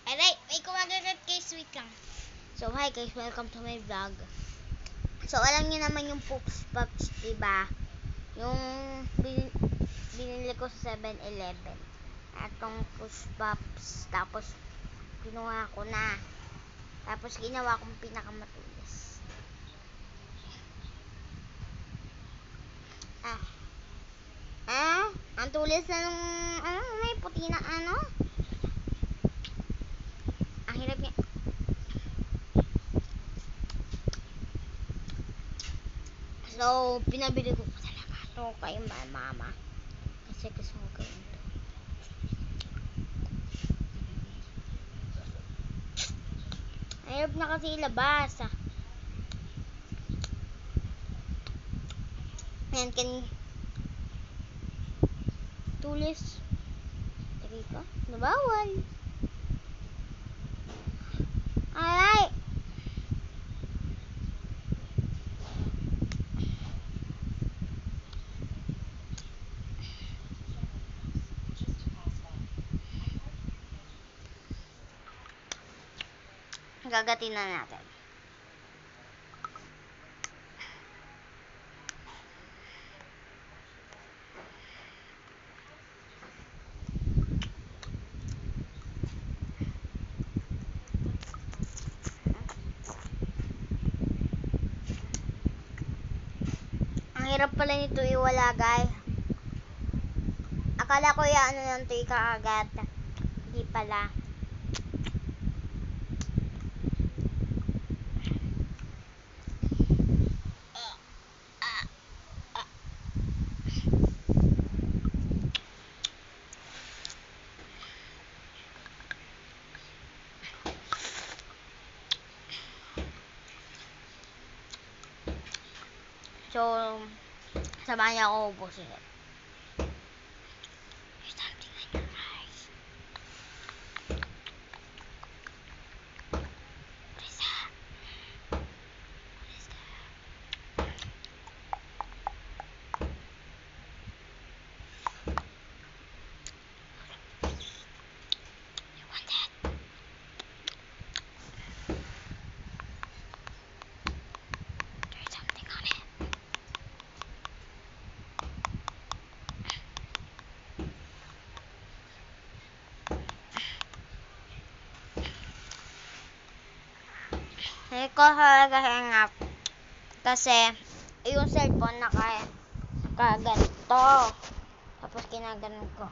Alright, may kumagagat guys, wait lang. So, hi guys, welcome to my vlog. So, alam niyo naman yung Pups Pops, diba? Yung binili ko sa 7-Eleven. Atong Pups Pops. Tapos, kinuha ko na. Tapos, ginawa kong pinakamatulis. Ang tulis na nung, may puti na Ang hirap niya. So, pinabili ko talaga ito kay mama. Kasi gusto ko gawin ito. Hirap na kasi ilabas. Yan, tulis. Lagay ko. Nabawal. Alright. Gagatin na natin. Ang hirap pala nito iwalagay. Akala ko yan lang ito ikakagat. Hindi pala. So, samahan niya ako ubusin. There's something in your eyes. What is that? What is that? You want that? There's something on it. Hindi ko talaga hangap. Kasi, yung cellphone nakaganto. Tapos kinaganon ko.